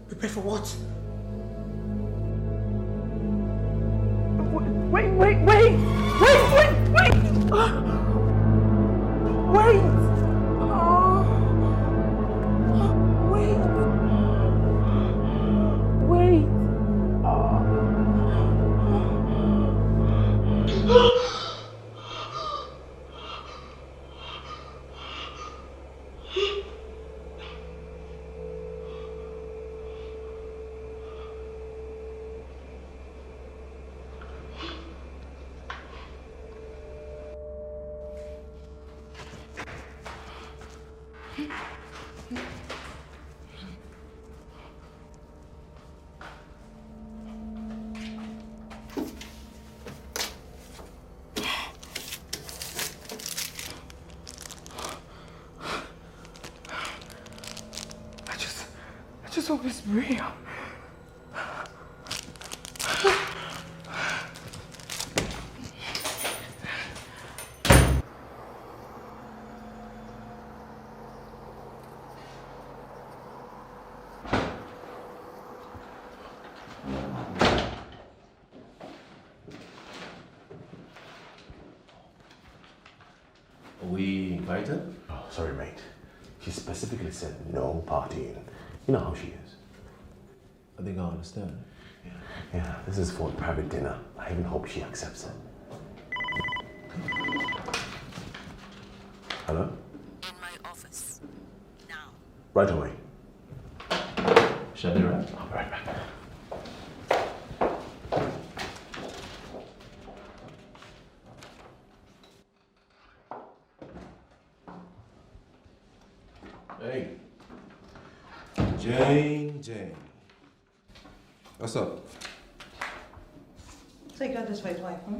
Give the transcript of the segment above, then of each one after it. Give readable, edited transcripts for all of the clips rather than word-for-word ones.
Prepare for what? Wait! Wait! I just hope it's real. Are we invited? Oh, sorry, mate. She specifically said no partying. You know how she is. I think I understand. Yeah, this is for a private dinner. I even hope she accepts it. Hello? In my office. Now. Right away. Shall I be right? I'll be right back. Hey. Jane. What's up? So you got this way, wife, huh?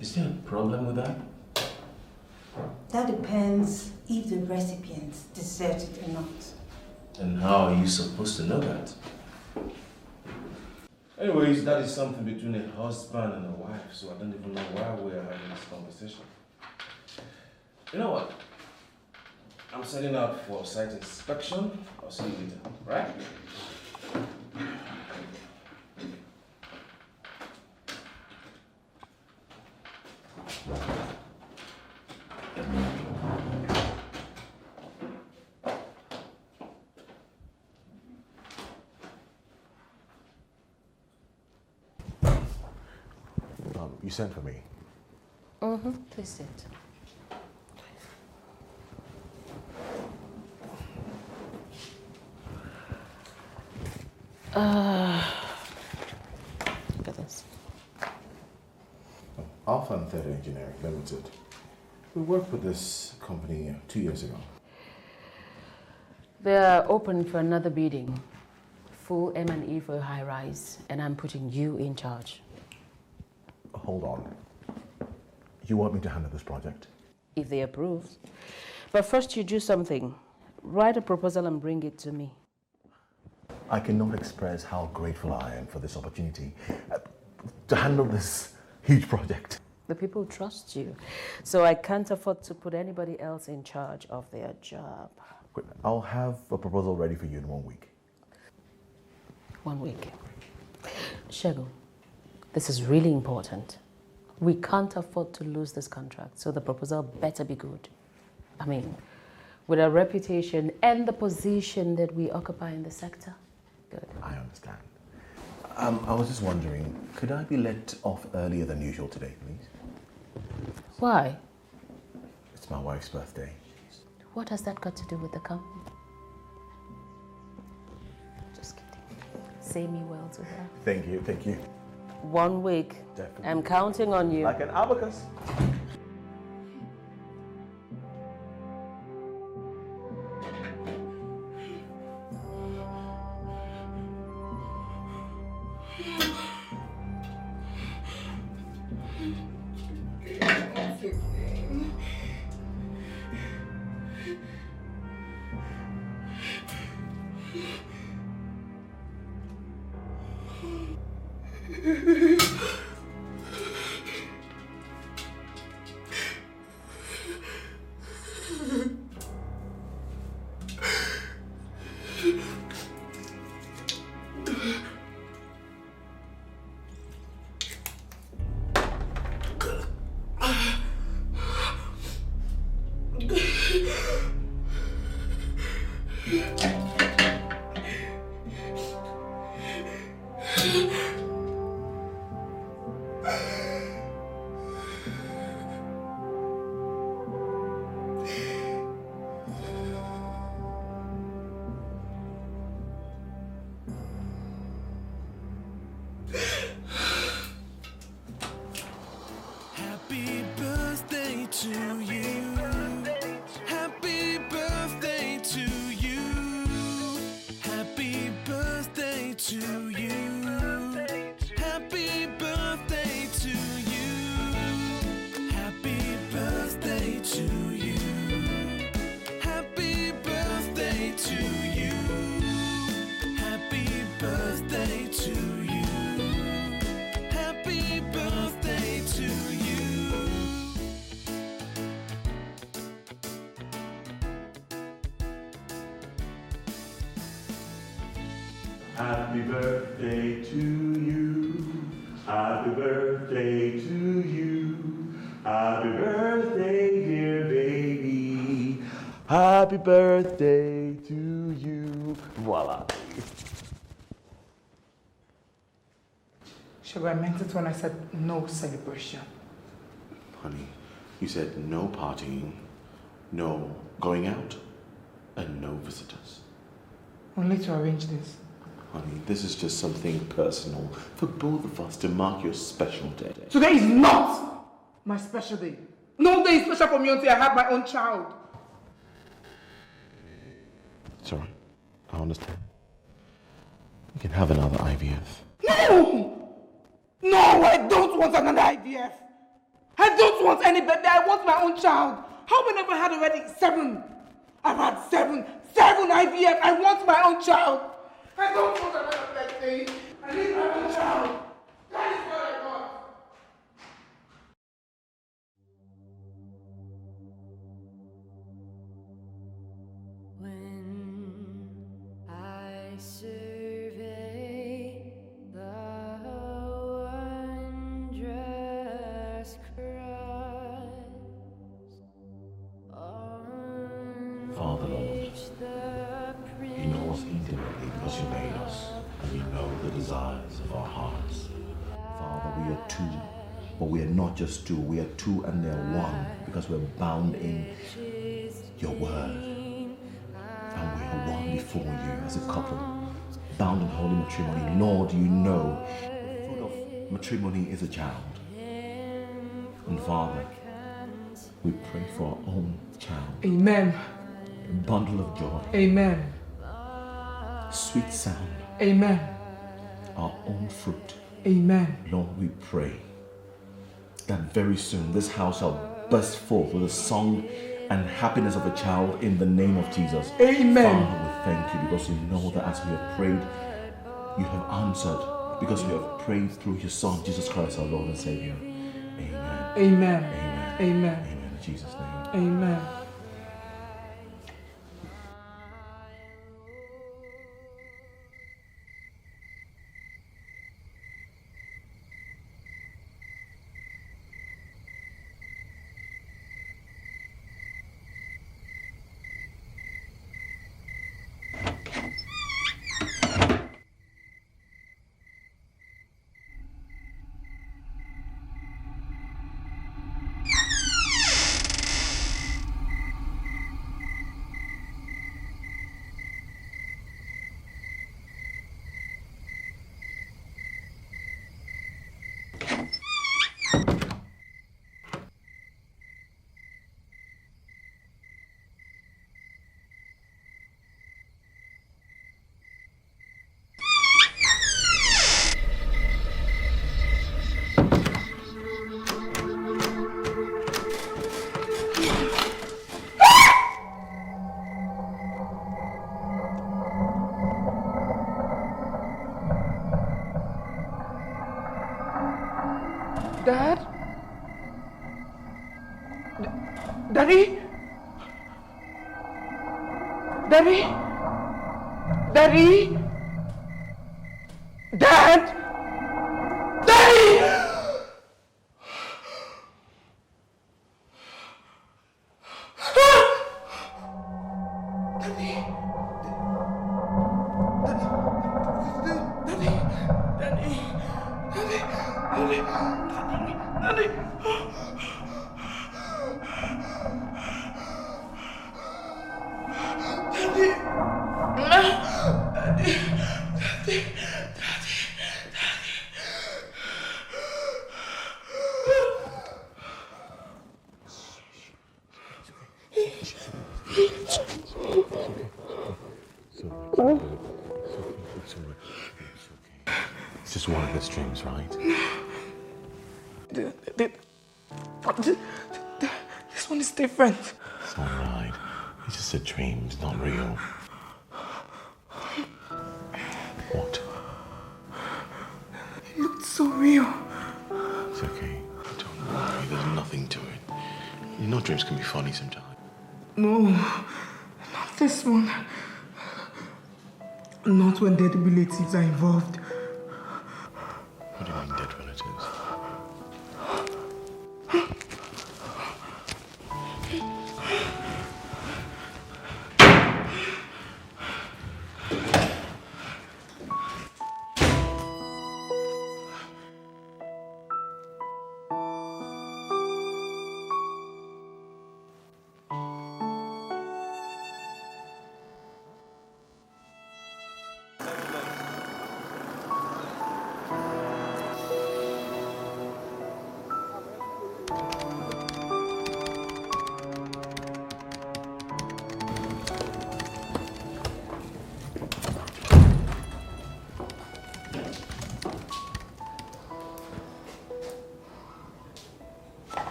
Is there a problem with that? That depends if the recipients deserve it or not. And how are you supposed to know that? Anyways, that is something between a husband and a wife, so I don't even know why we're having this conversation. You know what? I'm setting out for a site inspection. I'll see you later, right? You sent for me. Mm-hmm. Please sit. Look at this. Alpha and Theta Engineering Limited. We worked with this company 2 years ago. They're open for another bidding. Full M&E for a high rise, and I'm putting you in charge. Hold on. You want me to handle this project? If they approve. But first you do something. Write a proposal and bring it to me. I cannot express how grateful I am for this opportunity to handle this huge project. The people trust you, so I can't afford to put anybody else in charge of their job. I'll have a proposal ready for you in 1 week. 1 week. Shego, this is really important. We can't afford to lose this contract, so the proposal better be good. I mean, with our reputation and the position that we occupy in the sector. Good. I understand. I was just wondering, could I be let off earlier than usual today, please? Why? It's my wife's birthday. What has that got to do with the company? Just kidding. Say me well to her. Thank you, thank you. 1 week. Definitely. I'm counting on you. Like an abacus. Happy birthday to you. Happy birthday to you. Happy birthday, dear baby. Happy birthday to you. Voila. Sugar, I meant it when I said no celebration. Honey, you said no partying, no going out, and no visitors. Only to arrange this. Honey, this is just something personal for both of us to mark your special day. Today is not my special day. No day is special for me until I have my own child. It's alright. I understand. You can have another IVF. No! No, I don't want another IVF. I don't want any baby. I want my own child. How many have I had already? 7. I've had 7 IVF. I want my own child. I don't want another baby. I need my own child. That is what I want. When I survey the wondrous cross on Father, Lord, which the you know us intimately because you made us, and you know the desires of our hearts. Father, we are 2 But we are not just two, we are two and they're one because we're bound in your word. And we are one before you as a couple, bound in holy matrimony. Lord, you know the fruit of matrimony is a child. And Father, we pray for our own child. Amen. A bundle of joy. Amen. Sweet sound. Amen. Our own fruit. Amen. Lord, we pray that very soon this house shall burst forth with a song and happiness of a child in the name of Jesus. Amen. Father, we thank you because we know that as we have prayed, you have answered because we have prayed through your Son, Jesus Christ, our Lord and Savior. Amen. Amen. Amen. Amen. Amen. In Jesus' name. Amen. Dad? Daddy? Daddy? Daddy? Dad? Daddy! It's just one of those dreams, right? This one is different. It's not right. It's just a dream. It's not real. What? It looked so real. It's okay. Don't worry. There's nothing to it. You know dreams can be funny sometimes. No, not this one. Not when dead relatives are involved. What do you mean, dead relatives?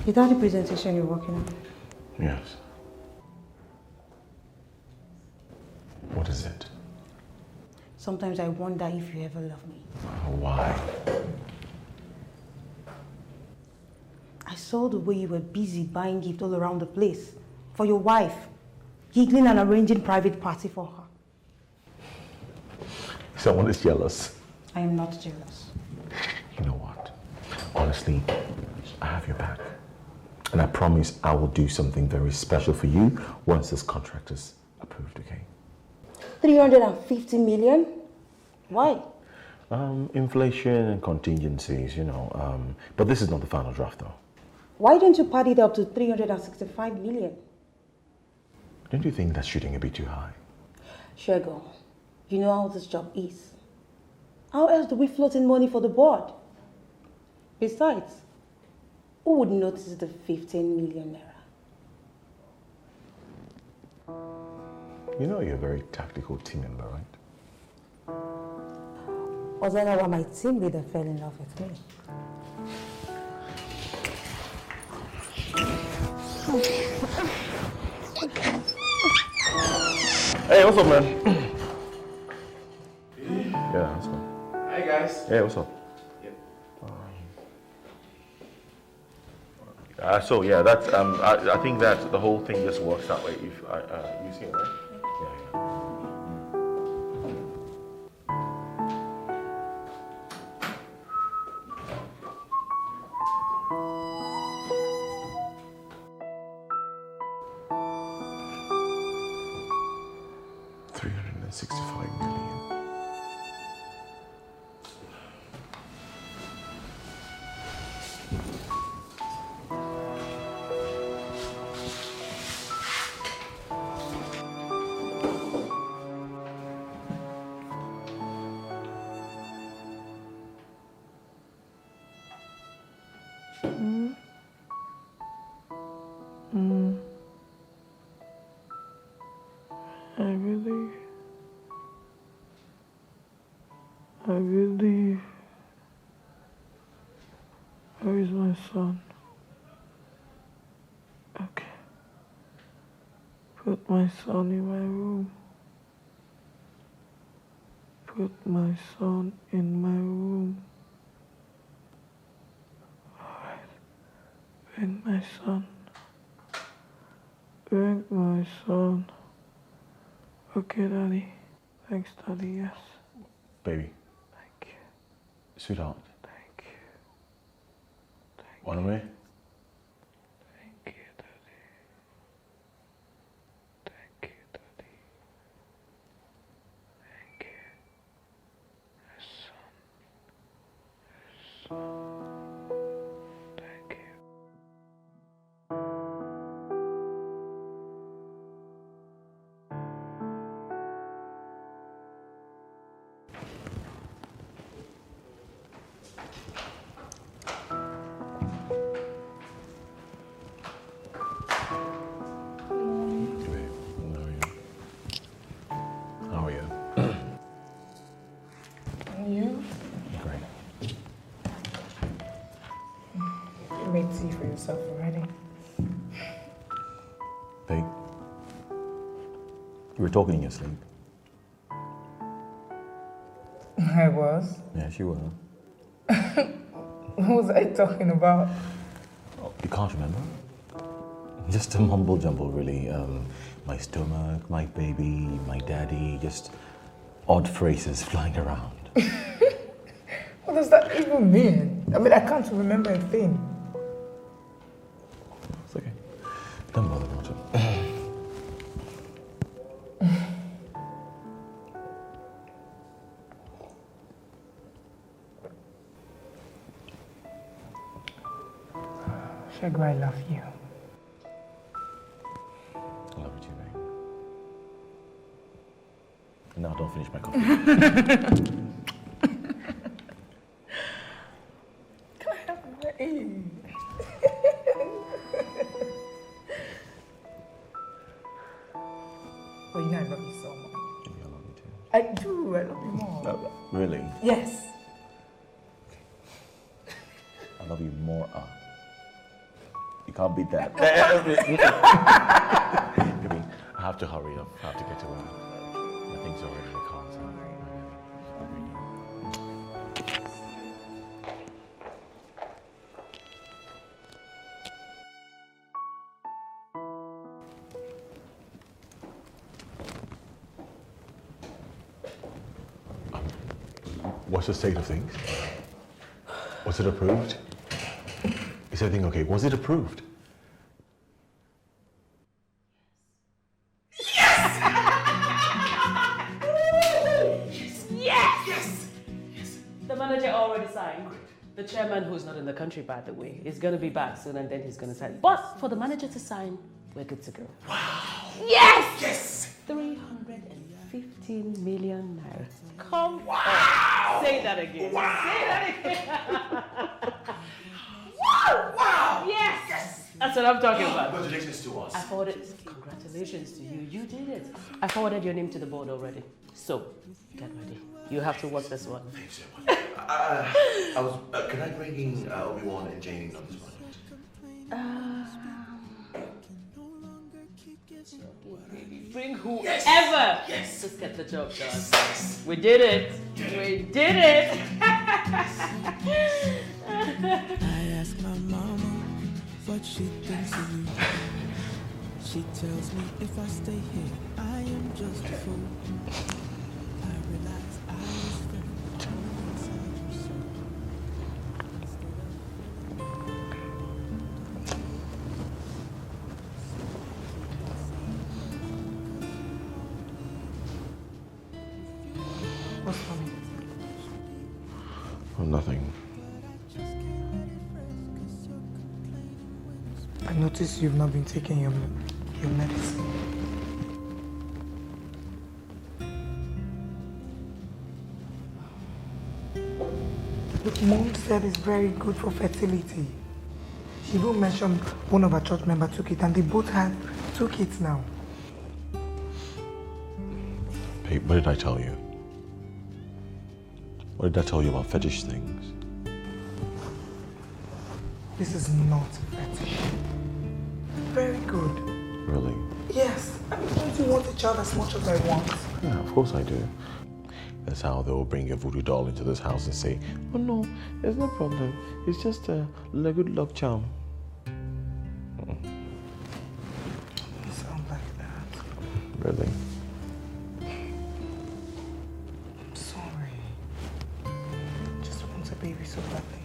Is that the presentation you're working on? Yes. What is it? Sometimes I wonder if you ever love me. Why? I saw the way you were busy buying gifts all around the place for your wife, giggling and arranging private party for her. Someone is jealous. I am not jealous. You know what? Honestly, I have your back. And I promise I will do something very special for you once this contract is approved, okay? 350 million? Why? Inflation and contingencies, you know. But this is not the final draft, though. Why don't you pad it up to 365 million? Don't you think that's shooting a bit too high? Shego, you know how this job is. How else do we float in money for the board? Besides, who would notice the 15 million naira? You know you're a very tactical team member, right? Was that why my team leader fell in love with me? Hey, what's up, man? Yeah, what's up? Hi guys. Hey, what's up? So yeah, that's I think that the whole thing just works that way. If you see it, right? Yeah. 365 million. I believe. Where is my son? Okay. Put my son in my room. Put my son in my room. Alright. Bring my son. Bring my son. Okay, Daddy. Thanks, Daddy, yes. Baby. Thank you. Sweetheart. Thank you. One away? Thank you, Daddy. Thank you, Daddy. Thank you. Yes, son. Thank you. How are you? And you? Great. You made tea for yourself already. Babe, you were talking in your sleep. I was? Yes, you were. What was I talking about? Oh, you can't remember? Just a mumble jumble, really. My stomach, my baby, my daddy, just odd phrases flying around. What does that even mean? I mean, I can't remember a thing. It's okay. Don't bother about it. Shego, I love you. I love you too, babe. Now don't finish my coffee. Can I have more? Oh, you know I love you so much. Baby, I love you too. I do. I love you more. No, really? Yes. I love you more. You can't beat that. Baby, I have to hurry up. I have to get to work. My things are already in the car. So what's the state of things? Was it approved? Is everything okay? Was it approved? Yes! manager already signed. The chairman, who's not in the country, by the way, is going to be back soon and then he's going to sign. But for the manager to sign, we're good to go. Wow! Yes! Yes! 315 million naira. Come wow! on. Say that again. Wow! Say that again. Wow! Wow! Yes! Yes! That's what I'm talking about. Congratulations to us. I forwarded, congratulations to you. You did it. I forwarded your name to the board already. So, get ready. You have to watch this one. Thanks so much. Can I bring in Obi-Wan and Jane on this one? Bring whoever. Yes. Just get the job done. Yes. We did it. We did it. I ask my mama what she thinks of you. She tells me if I stay here, I am just a fool. I realize I was very inside yourself. What's funny? Oh, nothing. I noticed you've not been taking your medicine. Look, Mom said it's very good for fertility. She even mentioned one of our church members took it and they both took it now. Babe, what did I tell you? What did I tell you about fetish things? This is not fetish. Very good. Really? Yes. I mean, don't you want a child as much as I want? Yeah, of course I do. That's how they will bring a voodoo doll into this house and say, oh no, there's no problem. It's just a good luck charm. You sound like that. Really? I'm sorry. Just want a baby so badly.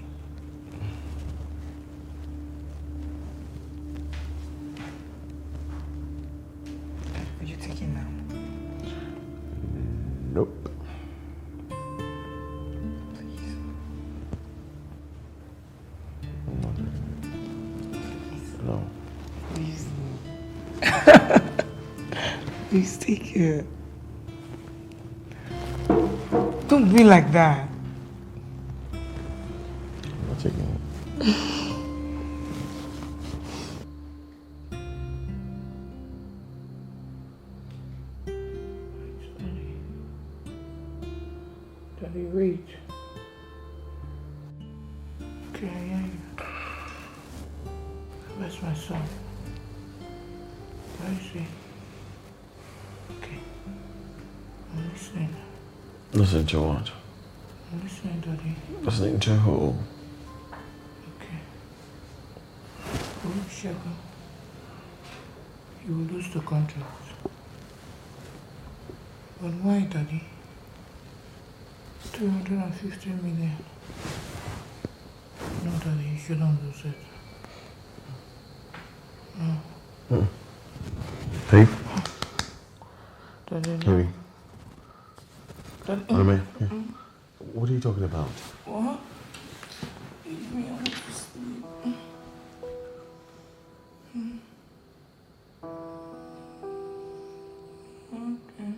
Are you taking now? Nope. Please. No. Please. Please take it. Don't be like that. I'm not taking it. Daddy, wait. Okay, I hear you. Where's my son? Where is he? Okay. I'm listening. Listen to what? I'm listening, Daddy. Listening to who? Okay. Oh, Shaka. You will lose the contract. But why, Daddy? 250 million. No, Daddy, you shouldn't lose it. No. Babe? Daddy, no. Baby. Daddy, What are you talking about? What? Leave me, I want to sleep. Okay.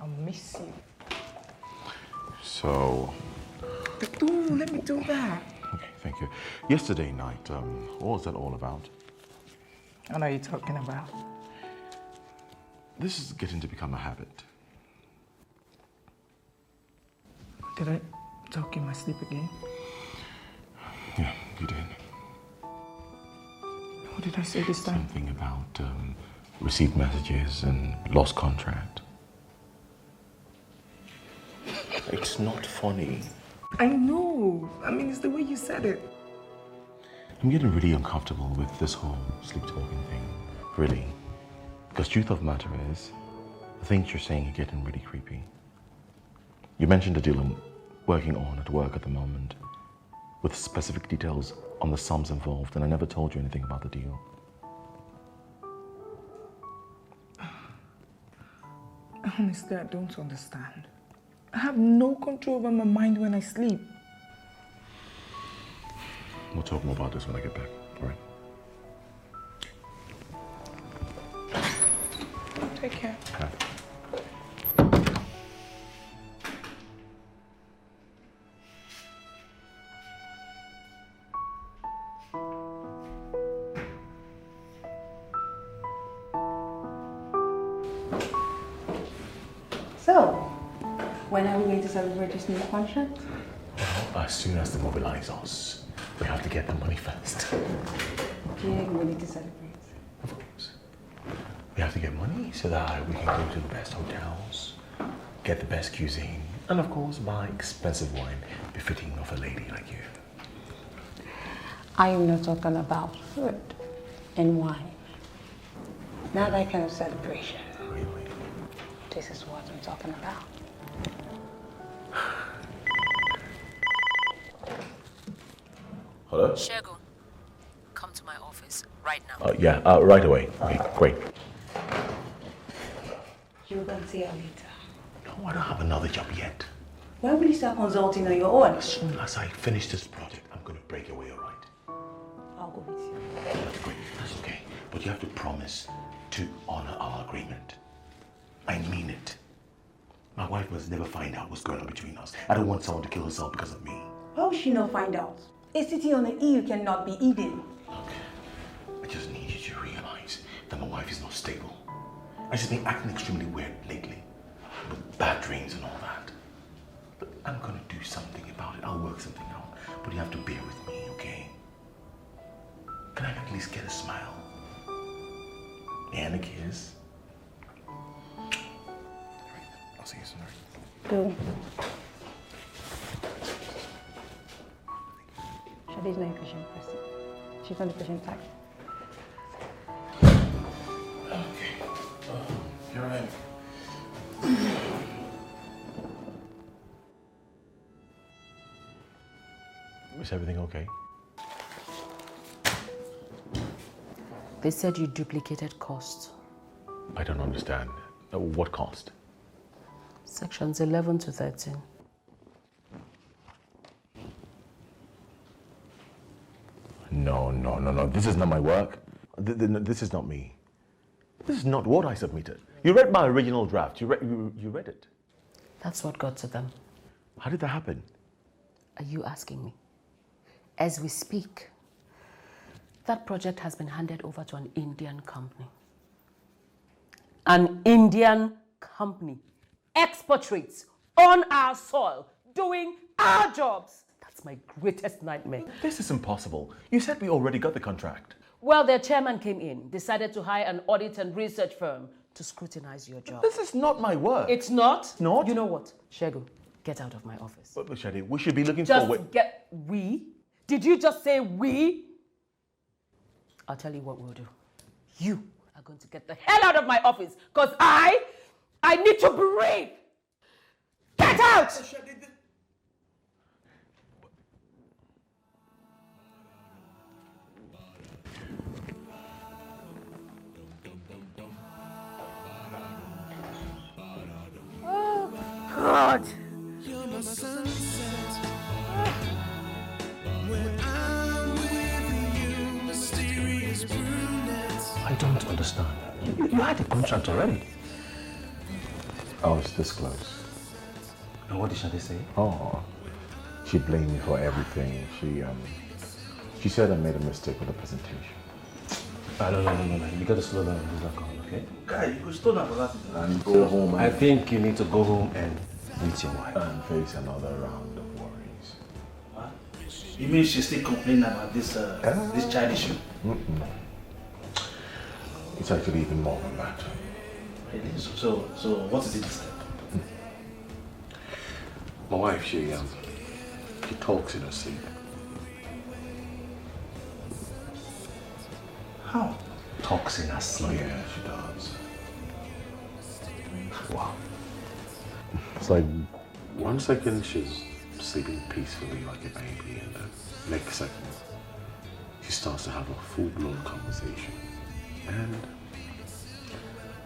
I'll miss you. So, Ooh, let me do that. okay, thank you. Yesterday night, what was that all about? What are you talking about? This is getting to become a habit. Did I talk in my sleep again? Yeah, you did. What did I say this time? Something about received messages and lost contract. It's not funny. I know. I mean, it's the way you said it. I'm getting really uncomfortable with this whole sleep talking thing. Really. Because truth of the matter is, the things you're saying are getting really creepy. You mentioned the deal I'm working on at work at the moment, with specific details on the sums involved, and I never told you anything about the deal. Honestly, I don't understand. I have no control over my mind when I sleep. We'll talk more about this when I get back, all right? Take care. Okay. So, when are we going to celebrate this new contract? Well, as soon as they mobilize us, we have to get the money first. Okay, we need to celebrate. Of course. We have to get money so that we can go to the best hotels, get the best cuisine, and of course buy expensive wine befitting of a lady like you. I am not talking about food and wine. Not that kind of celebration. Really? This is what I'm talking about. Hello? Shego, come to my office right now. Right away. Okay, great. You're going to see her later. No, I don't have another job yet. When will you start consulting on your own? As soon as I finish this project, I'm going to break away, all right? I'll go with you. That's great. That's okay. But you have to promise to honor our agreement. I mean it. My wife must never find out what's going on between us. I don't want someone to kill herself because of me. How will she not find out? A city on the EU cannot be eaten. Look, I just need you to realize that my wife is not stable. I've just been acting extremely weird lately, with bad dreams and all that. But I'm gonna do something about it. I'll work something out. But you have to bear with me, okay? Can I at least get a smile? And a kiss? I'll see you soon. Go. Shadi's not a patient person. She's not a patient type. Okay. You're right. Is everything okay? They said you duplicated costs. I don't understand. What cost? Sections 11 to 13. No. This is not my work. This is not me. This is not what I submitted. You read my original draft. You read it. That's what got to them. How did that happen? Are you asking me? As we speak, that project has been handed over to an Indian company. An Indian company. Expatriates on our soil, doing our jobs. That's my greatest nightmare. This is impossible. You said we already got the contract. Well, their chairman came in, decided to hire an audit and research firm to scrutinize your job. This is not my work. It's not? It's not? You know what? Shego, get out of my office. But Shadi, we should be looking Just for... get... We? Did you just say we? I'll tell you what we'll do. You are going to get the hell out of my office, because I need to breathe. Get out! Oh, God. You're my sunset. When I'm with you, mysterious brunettes. I don't understand. You had a contract already. Oh, it's this close. And what did Shadi say? Oh, she blamed me for everything. She said I made a mistake with the presentation. No. You gotta slow down and lose that call, okay? Guy, you could slow down for that. And go home I think you need to go home and meet your wife. and face another round of worries. What? You mean she's still complaining about this child issue? It's actually even more than that. Really? So what is it this time? My wife, she talks in her sleep. How? talks in her sleep. Yeah, she does. Wow. It's like 1 second she's sleeping peacefully like a baby, and the next second she starts to have a full-blown conversation. And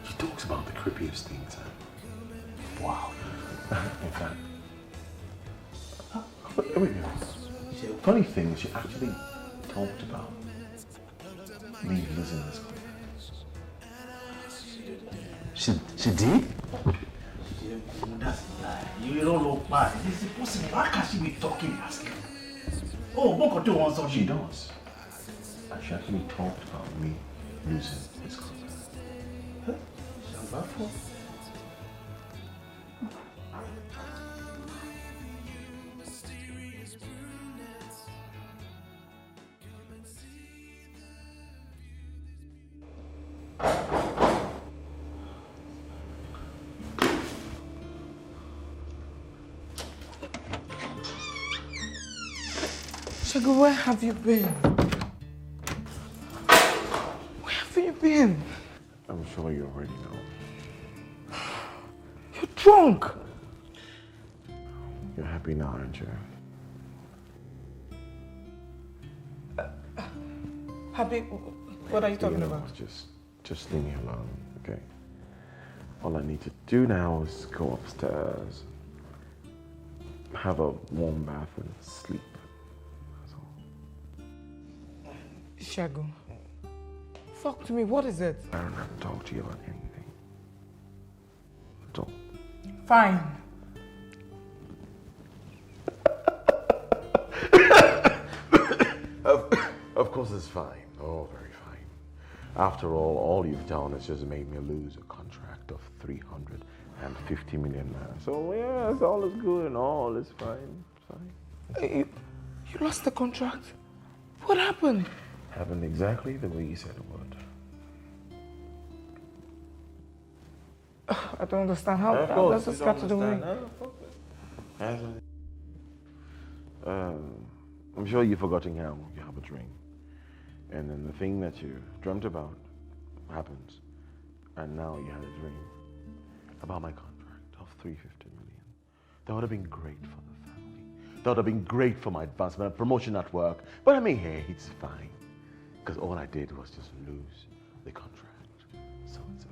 she talks about the creepiest things. Wow. In fact, funny thing is she actually talked about me losing this class. She did? That's a lie. You don't look bad. Is it possible? How can she be talking asking? Oh, Boko do want something. She does. And she actually talked about me losing this class. Shambafo? Shagu, where have you been? Where have you been? I'm sure you already know. You're drunk. You're happy now, aren't you? Happy? What are you talking You know, about? just leave me alone, okay? All I need to do now is go upstairs, have a warm bath and sleep. Shagu, talk to me. What is it? I don't have to talk to you about anything. Don't. Fine. Of course it's fine. Oh, very fine. After all you've done is just made me lose a contract of 350 million naira. So yes, all is good and all is fine. Fine. You lost the contract? What happened? Happened exactly the way you said it would. I don't understand. How does this got to do with me? I'm sure you've forgotten how you have a dream. And then the thing that you dreamt about happens. And now you had a dream about my contract of 350 million. That would have been great for the family. That would have been great for my advancement and promotion at work. But I mean, hey, it's fine. Because all I did was just lose the contract. So it's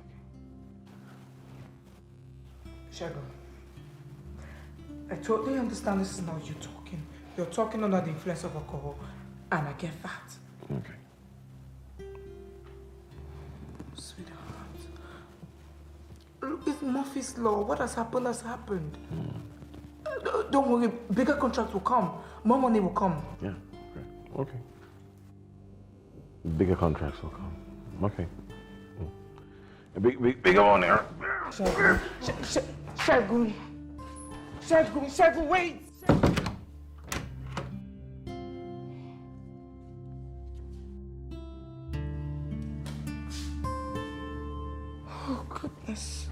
okay. Shagu, I totally understand this is not you talking. You're talking under the influence of alcohol, and I get that. Okay. Sweetheart. Look, it's Murphy's Law. What has happened has happened. Don't worry, bigger contracts will come. More money will come. Yeah, great. Okay. Bigger contracts will come. Okay. A bigger one there. Shagu. Shagu, wait! Oh, goodness.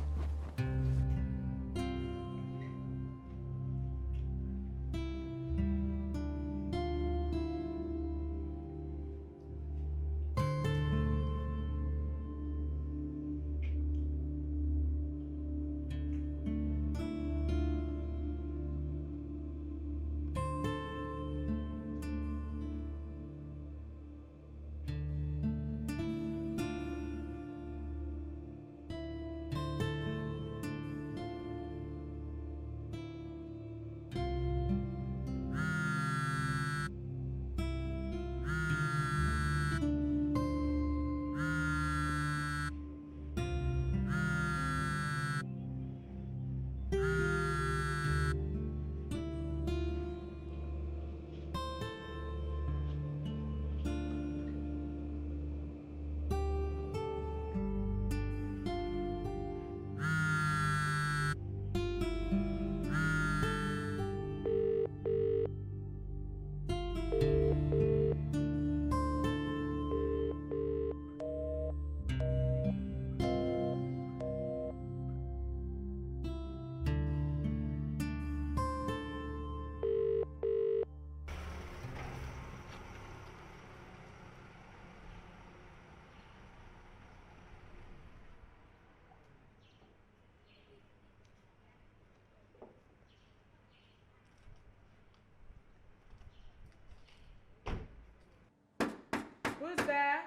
Who's there?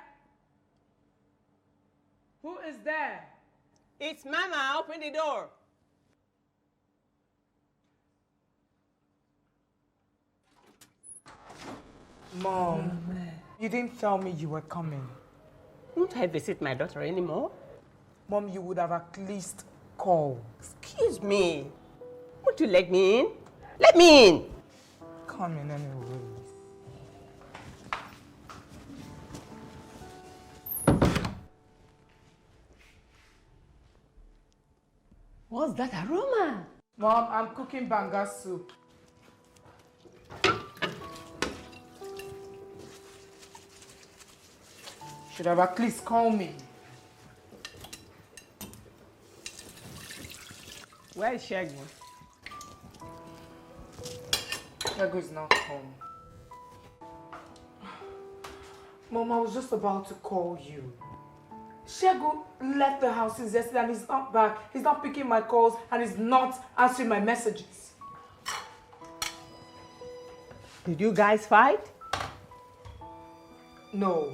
Who is there? It's Mama. Open the door. Mom, you didn't tell me you were coming. Won't I visit my daughter anymore? Mom, you would have at least called. Excuse me. Won't you let me in? Let me in. Come in anyway. What's that aroma? Mom, I'm cooking banga soup. Should have at least called me. Where is Shaggy? Shaggy is not home. Mom, I was just about to call you. Shego left the house since yesterday and he's not back. He's not picking my calls and he's not answering my messages. Did you guys fight? No.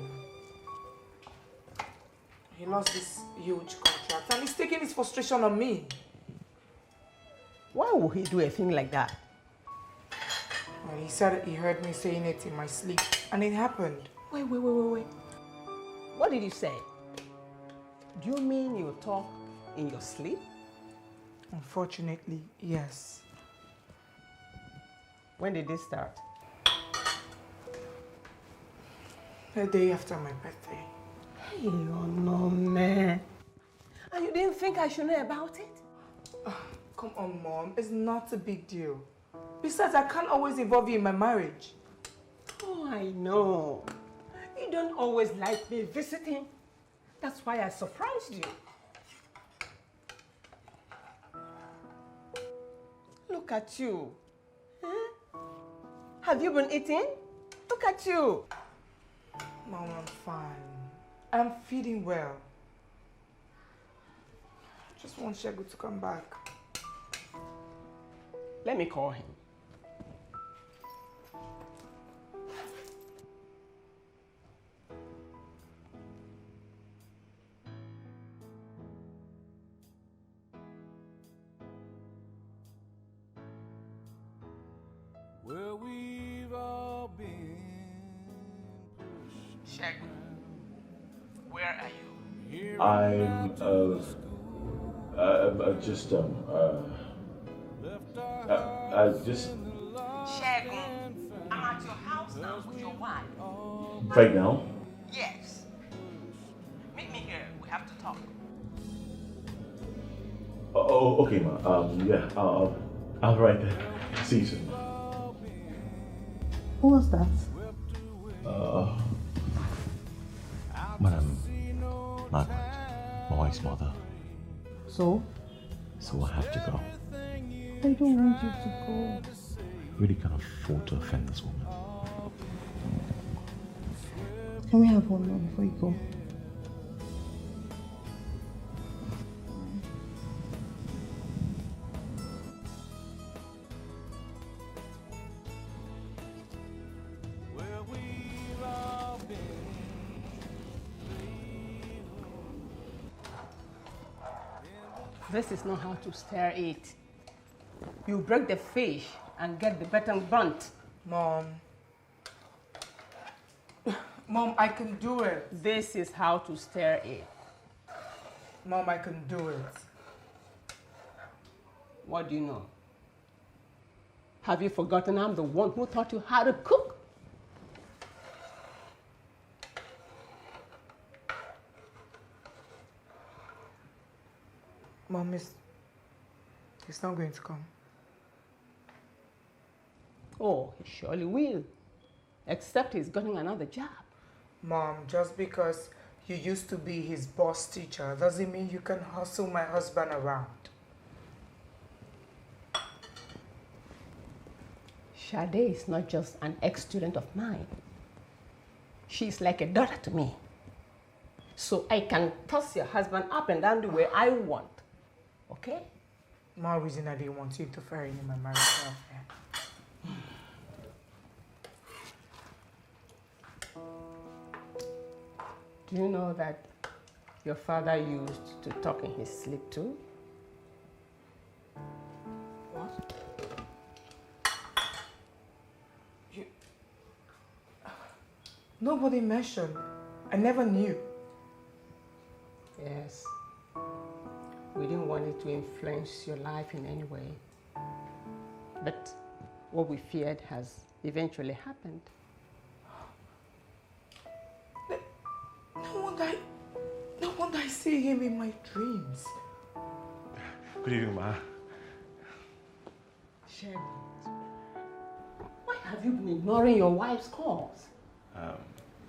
He lost this huge contract and he's taking his frustration on me. Why would he do a thing like that? Well, he said he heard me saying it in my sleep and it happened. Wait. What did you say? Do you mean you talk in your sleep? Unfortunately, yes. When did this start? The day after my birthday. Hey, oh no, man. And you didn't think I should know about it? Come on, Mom. It's not a big deal. Besides, I can't always involve you in my marriage. Oh, I know. You don't always like me visiting. That's why I surprised you. Look at you. Huh? Have you been eating? Look at you. Mom, I'm fine. I'm feeding well. I just want Shego to come back. Let me call him. Well, we've all been Shego, where are you? I'm Shego, I'm at your house now with your wife. right now. Yes. Meet me here. We have to talk. Oh, okay, ma. Yeah, I'll be right there. See you soon. Who was that? Madam Margaret, my wife's mother. So? So I have to go. I don't want you to go. Really can't afford to offend this woman. Can we have one more before you go? This is not how to stir it. You break the fish and get the bottom burnt. Mom. Mom, I can do it. This is how to stir it. Mom, I can do it. What do you know? Have you forgotten I'm the one who taught you how to cook? Mom, he's not going to come. Oh, he surely will. Except he's getting another job. Mom, just because you used to be his boss teacher doesn't mean you can hustle my husband around. Sade is not just an ex-student of mine. She's like a daughter to me. So I can toss your husband up and down the way I want. Okay? No reason I didn't want you interfering in my marriage affair. Do you know that your father used to talk in his sleep too? What? Nobody mentioned. I never knew. Yes. We didn't want it to influence your life in any way. But what we feared has eventually happened. No wonder I see him in my dreams. Good evening, Ma. Sherry, why have you been ignoring your wife's calls?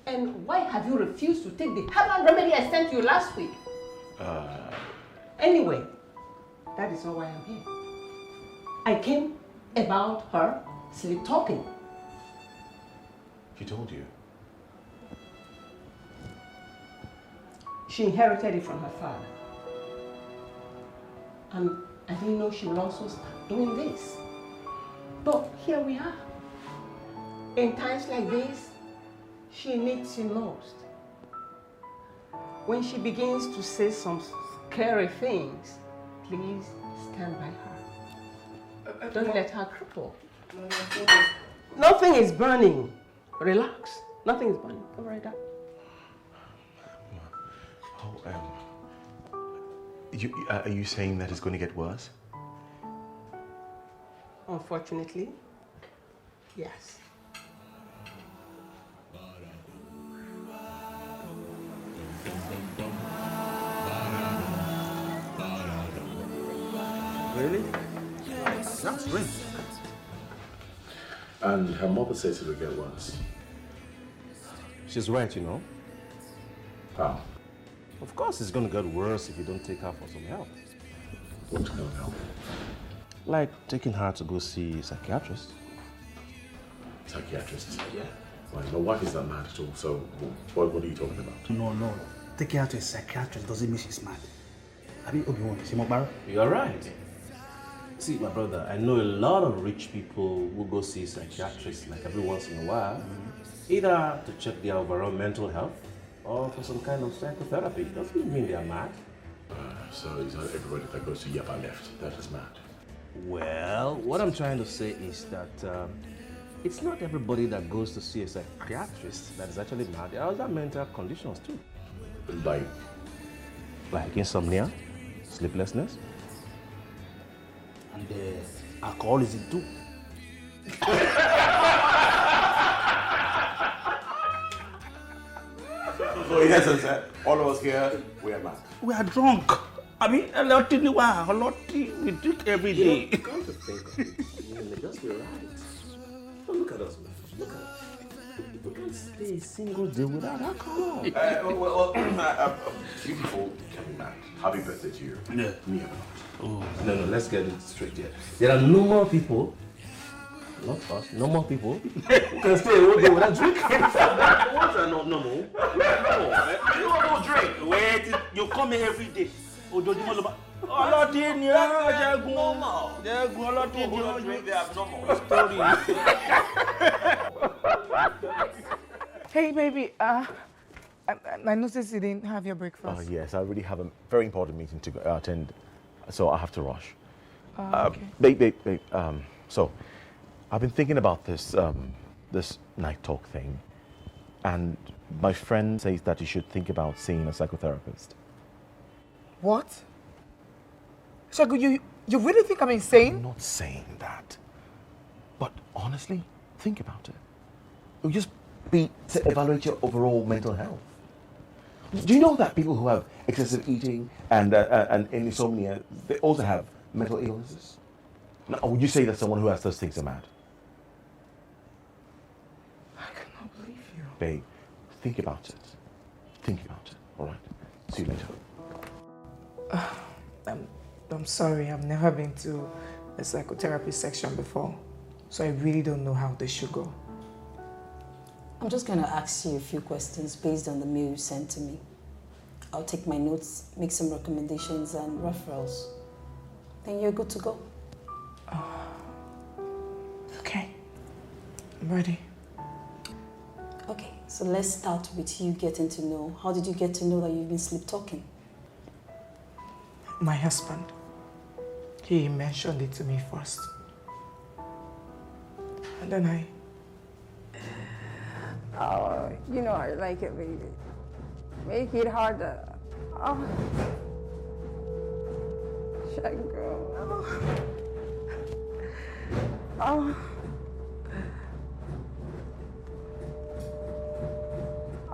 And why have you refused to take the herbal remedy I sent you last week? Anyway, that is not why I'm here. I came about her sleep talking. She told you? She inherited it from her father. And I didn't know she would also start doing this. But here we are. In times like this, she needs you most. When she begins to say some scary things, please stand by her. Don't let her cripple. Nothing is burning. Relax. Nothing is burning. Come right up. Are you saying that it's going to get worse? Unfortunately, yes. Really? That's great. And her mother says it will get worse. She's right, you know. How? Of course it's gonna get worse if you don't take her for some help. What kind of help? Like taking her to go see a psychiatrist. Psychiatrist? Yeah. Well, my wife is not mad at all, so what are you talking about? No. Taking her to a psychiatrist doesn't mean she's mad. I mean, Obi-Wan, You're right. See, my brother, I know a lot of rich people who go see psychiatrists like every once in a while, either to check their overall mental health or for some kind of psychotherapy. Doesn't mean they're mad. So it's not everybody that goes to Yapa left that is mad. Well, what I'm trying to say is that it's not everybody that goes to see a psychiatrist that is actually mad. There are other mental conditions too. Like insomnia, sleeplessness. And alcoholism too. So in essence, all of us here, we are mad. We are drunk. I mean, a lot we drink every day. You come to think of it, you just be right. But look at us, man. Look at us. We can't stay a single day without alcohol. You people can be mad. Happy birthday to you. Yeah. Me, I'm not. Oh, no, let's get it straight here. There are no more people, not us, no more people who can stay a whole day without drinking. What's are not normal? You don't drink. Wait, you come here every day. Ojojúmọ́ ló bá. Ọlọ́tí ni ó Jẹ́gun ọlọ́tí ni ó drink the abnormal story. Hey, baby, I noticed you didn't have your breakfast. Yes, I really have a very important meeting to attend, so I have to rush. Okay. Babe, so I've been thinking about this this night talk thing, and my friend says that you should think about seeing a psychotherapist. What? Shagu, you really think I'm insane? I'm not saying that. But honestly, think about it. It would just be to evaluate your overall mental health. Do you know that people who have excessive eating and insomnia, they also have mental illnesses? Now, would you say that someone who has those things are mad? I cannot believe you. Babe, think about it. Think about it, all right? See you later. I'm sorry, I've never been to a psychotherapy section before, so I really don't know how this should go. I'm just going to ask you a few questions based on the mail you sent to me. I'll take my notes, make some recommendations and referrals. Then you're good to go. Okay, I'm ready. Okay, So let's start with you getting to know. How did you get to know that you've been sleep talking? My husband. He mentioned it to me first. And then I... Oh, you know I like it, baby. Make it harder. Oh. Shy girl. Oh. Oh.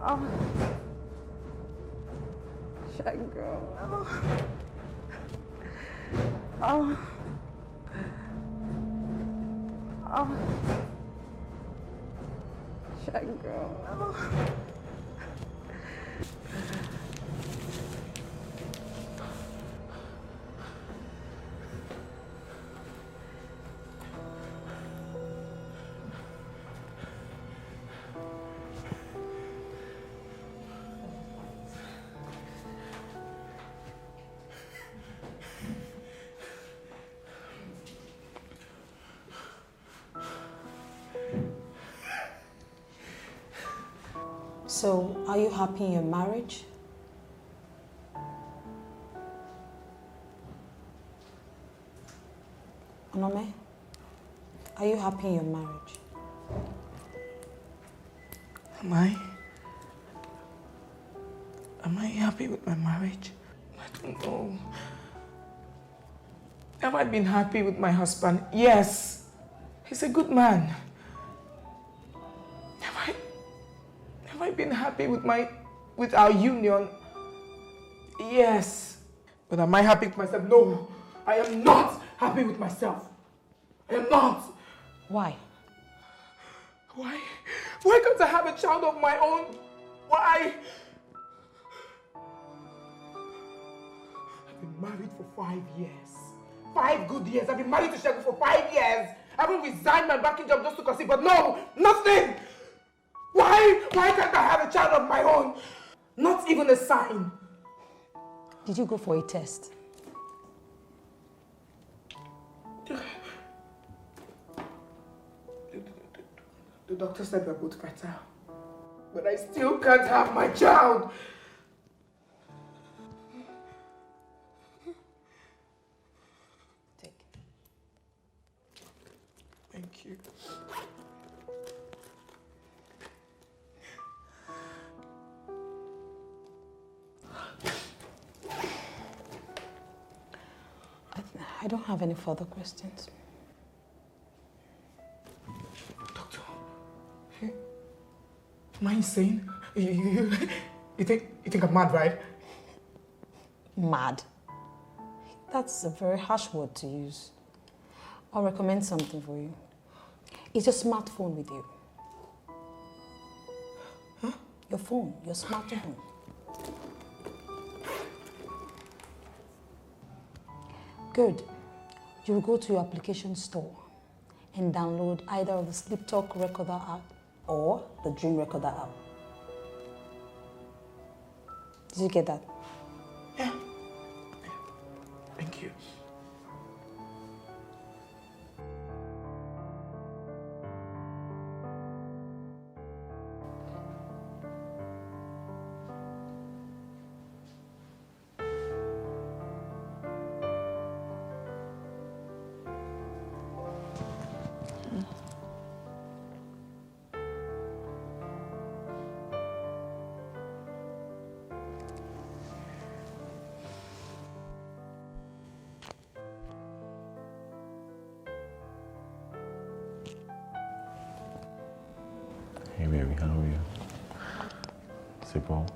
Oh. Shy girl. Oh. Oh. Oh. Shy girl. Oh. So, are you happy in your marriage? Onome, are you happy in your marriage? Am I happy with my marriage? I don't know. Have I been happy with my husband? Yes. He's a good man. Have I been happy with our union? Yes. But am I happy with myself? No. I am not happy with myself. I am not. Why? Why? Why can't I have a child of my own? Why? I've been married for 5 years. 5 good years. I've been married to Shegun for 5 years. I haven't resigned my banking job just to conceive, but no, nothing. Why can't I have a child of my own? Not even a sign. Did you go for a test? The doctor said we're both fertile. But I still can't have my child. Take. Thank you. I don't have any further questions. Doctor, am I insane? You think I'm mad, right? Mad? That's a very harsh word to use. I'll recommend something for you. Is your smartphone with you? Huh? Your phone, your smartphone. Good. You'll go to your application store and download either of the Sleep Talk Recorder app or the Dream Recorder app. Did you get that? Yeah. Thank you. Hey baby, how are you? Sit well.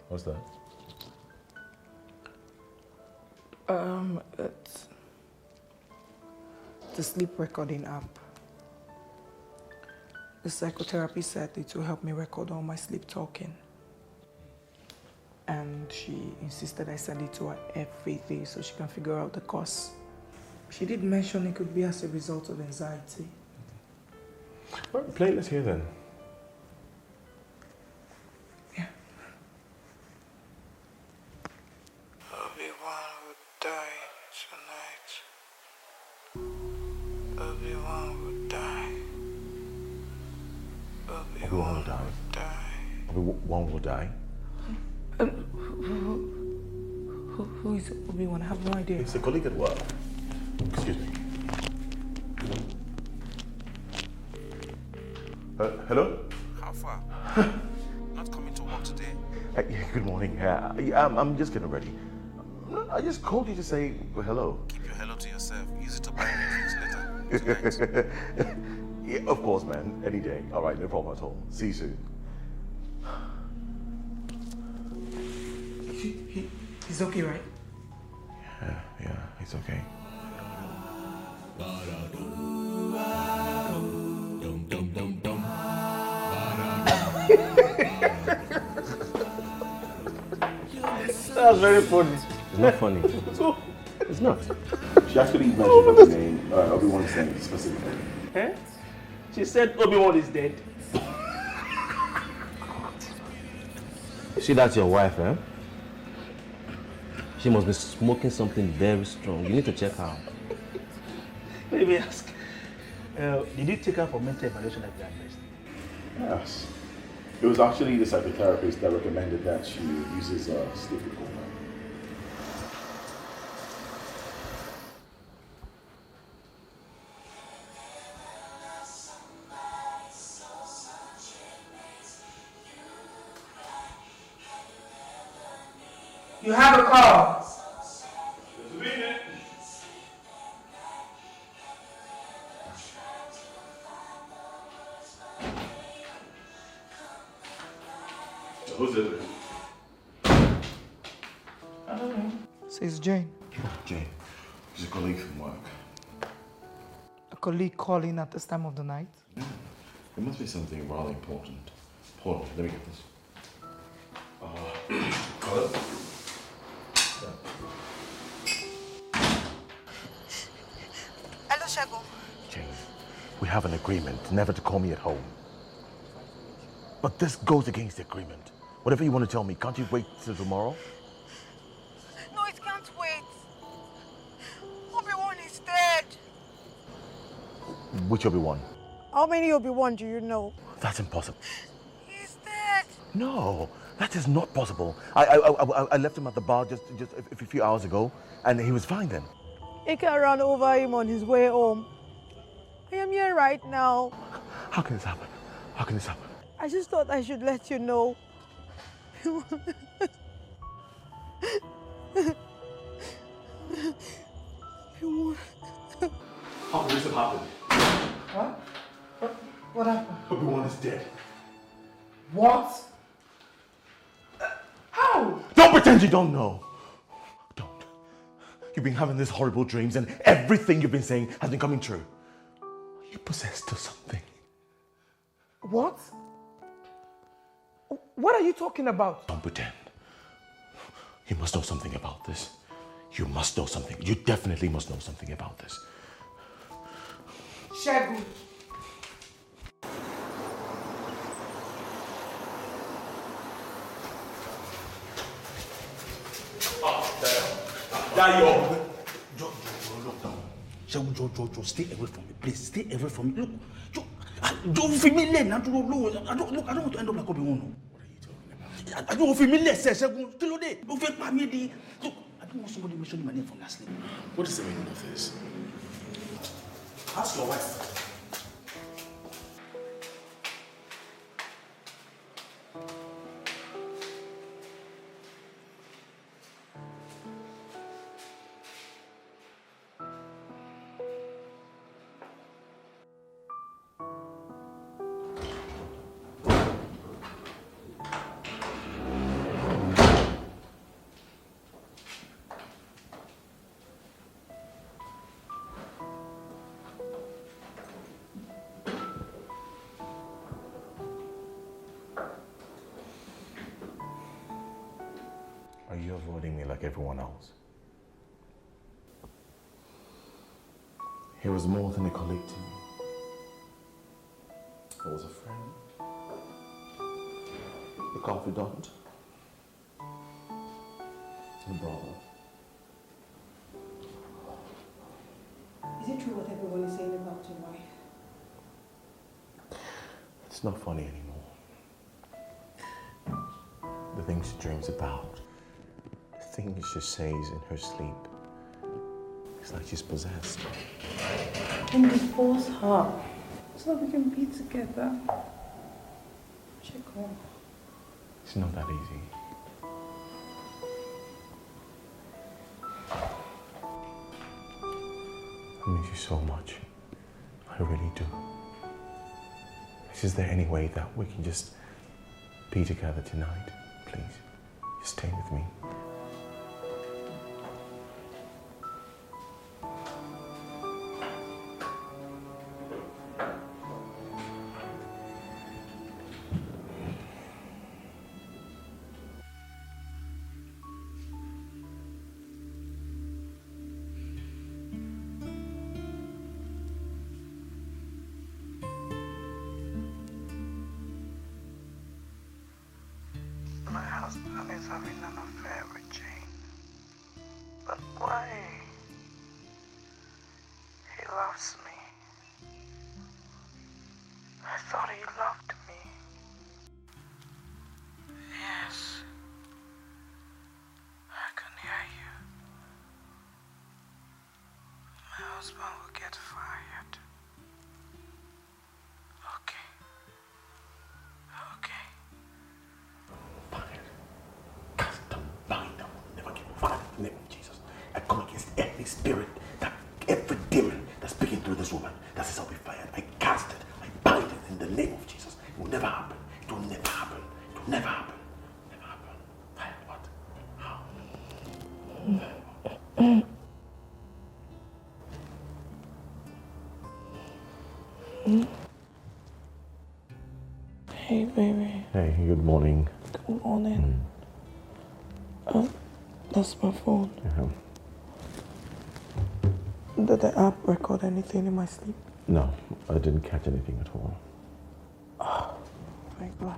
What's that? It's the sleep recording app. The psychotherapy said it will help me record all my sleep talking. and she insisted I send it to her every day so she can figure out the cause. She did mention it could be as a result of anxiety. Well, play it, let's hear then. Yeah. Obi-Wan would die tonight. Obi-Wan would die. Obi-Wan will die. Obi-Wan will die? Who is Obi-Wan? I have no idea. It's a colleague at work. Excuse me. Hello? How far? Not coming to work today? Yeah, good morning. I'm just getting ready. I just called you to say hello. Keep your hello to yourself. Use it to buy Netflix later. Yeah, of course, man. Any day. All right, no problem at all. See you soon. He's okay, right? Yeah, he's okay. That was very funny. It's not funny. It's not. She actually mentioned the name, Obi-Wan's name specifically. Eh? She said Obi-Wan is dead. See, that's your wife, eh? She must be smoking something very strong. You need to check her out. Let me ask. Did you take her for mental evaluation at the address? Yes. It was actually the psychotherapist that recommended that she uses sleep recall. You have a call. Who's it? I don't know. Says Jane. Jane. She's a colleague from work. A colleague calling at this time of the night? Yeah. It must be something rather important. Hold on, let me get this. Hello? Hello, Shagun. Jane, we have an agreement never to call me at home. But this goes against the agreement. Whatever you want to tell me, can't you wait till tomorrow? No, it can't wait. Obi-Wan is dead. Which Obi-Wan? How many Obi-Wan do you know? That's impossible. He's dead. No, that is not possible. I left him at the bar just a few hours ago, and he was fine then. Ika ran over him on his way home. I am here right now. How can this happen? How can this happen? I just thought I should let you know. How can this have happened? What? What happened? Obi-Wan is dead. What? How? Don't pretend you don't know. Don't. You've been having these horrible dreams, and everything you've been saying has been coming true. You're possessed of something. What? What are you talking about? Don't pretend. You must know something about this. You must know something. You definitely must know something about this. Shagun. Dayo. Look down. Shagun, stay away from me, please. Stay away from me. Look, don't feel me late. I don't want to end up like Obi-Wan. What are you talking about? I don't feel me late, Shagun. Still there. Don't feel me. Look, I don't want somebody mentioning my name from last name. What is the meaning of this? Ask your wife. you avoiding me like everyone else? He was more than a colleague to me. He was a friend, a confidant, a brother. Is it true what everyone is saying about your wife? It's not funny anymore. The things she dreams about, the things she says in her sleep, it's like she's possessed. Can divorce her so that we can be together. Check on. It's not that easy. I miss you so much. I really do. Is there any way that we can just be together tonight? Please, just stay with me. My husband is having an affair with Jane. But why? He loves me. I thought he loved me. Yes. I can hear you. My husband will get fired. Okay. Okay. In the name of Jesus, I come against every spirit, every demon that's speaking through this woman. That is how we fired. I cast it. I bind it in the name of Jesus. It will never happen. It will never happen. It will never happen. Never happen. Fire what? How? Hey, baby. Hey, good morning. Good morning. That's my phone. Yeah. Did the app record anything in my sleep? No, I didn't catch anything at all. Oh, thank God.